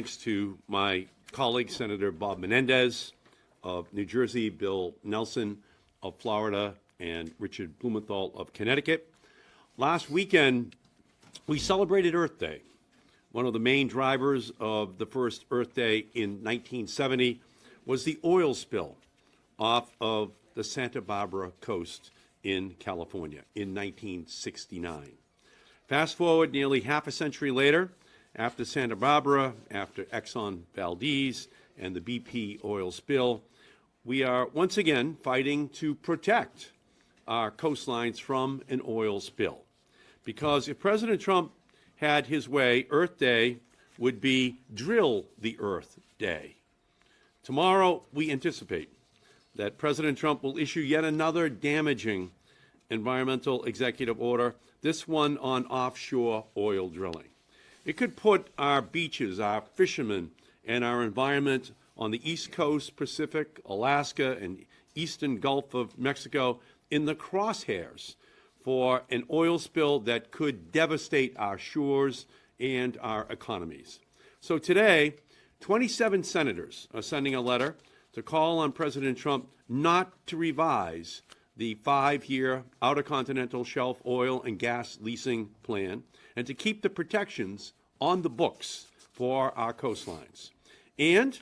thanks to my colleague, Senator Bob Menendez of New Jersey, Bill Nelson of Florida, and Richard Blumenthal of Connecticut. Last weekend, we celebrated Earth Day. One of the main drivers of the first Earth Day in 1970 was the oil spill off of the Santa Barbara coast in California in 1969. Fast forward nearly half a century later, after Santa Barbara, after Exxon Valdez and the BP oil spill, we are once again fighting to protect our coastlines from an oil spill. Because if President Trump had his way, Earth Day would be Drill the Earth Day. Tomorrow, we anticipate that President Trump will issue yet another damaging environmental executive order, this one on offshore oil drilling. It could put our beaches, our fishermen, and our environment on the East Coast, Pacific, Alaska, and eastern Gulf of Mexico in the crosshairs for an oil spill that could devastate our shores and our economies. So today, 27 senators are sending a letter to call on President Trump not to revise the 5-year Outer Continental Shelf oil and gas leasing plan and to keep the protections on the books for our coastlines. And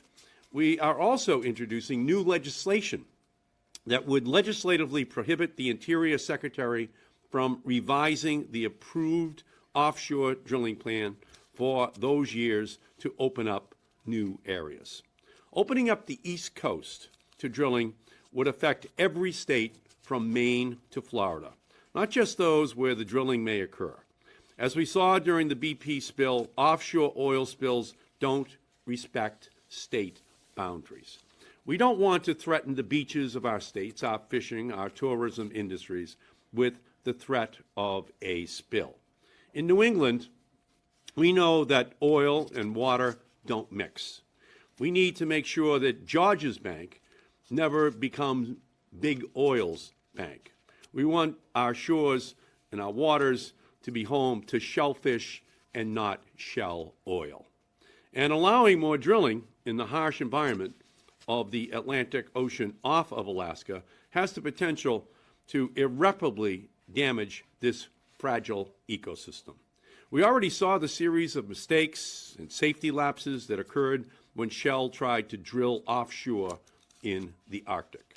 we are also introducing new legislation that would legislatively prohibit the Interior Secretary from revising the approved offshore drilling plan for those years to open up new areas. Opening up the East Coast to drilling would affect every state from Maine to Florida, not just those where the drilling may occur. As we saw during the BP spill, offshore oil spills don't respect state boundaries. We don't want to threaten the beaches of our states, our fishing, our tourism industries, with the threat of a spill. In New England, we know that oil and water don't mix. We need to make sure that George's Bank never becomes Big Oil's bank. We want our shores and our waters to be home to shellfish and not shell oil. And allowing more drilling in the harsh environment of the Atlantic Ocean off of Alaska has the potential to irreparably damage this fragile ecosystem. We already saw the series of mistakes and safety lapses that occurred when Shell tried to drill offshore in the Arctic.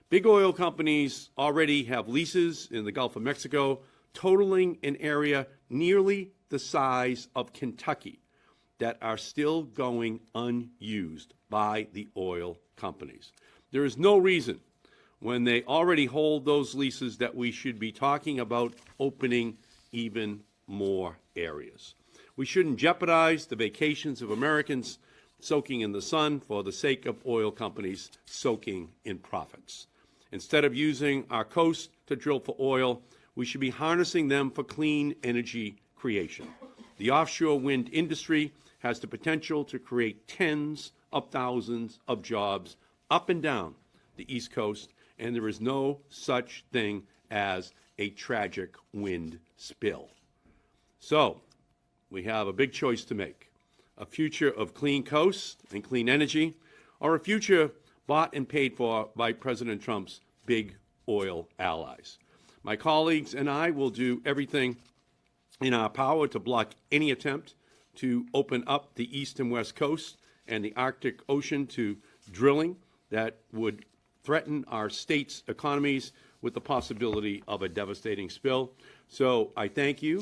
Big oil companies already have leases in the Gulf of Mexico totaling an area nearly the size of Kentucky that are still going unused by the oil companies. There is no reason when they already hold those leases that we should be talking about opening even more areas. We shouldn't jeopardize the vacations of Americans soaking in the sun for the sake of oil companies soaking in profits. Instead of using our coast to drill for oil, we should be harnessing them for clean energy creation. The offshore wind industry has the potential to create tens of thousands of jobs up and down the East Coast, and there is no such thing as a tragic wind spill. So, we have a big choice to make: a future of clean coasts and clean energy, or a future bought and paid for by President Trump's big oil allies. My colleagues and I will do everything in our power to block any attempt to open up the East and West Coast and the Arctic Ocean to drilling that would threaten our states' economies with the possibility of a devastating spill. So I thank you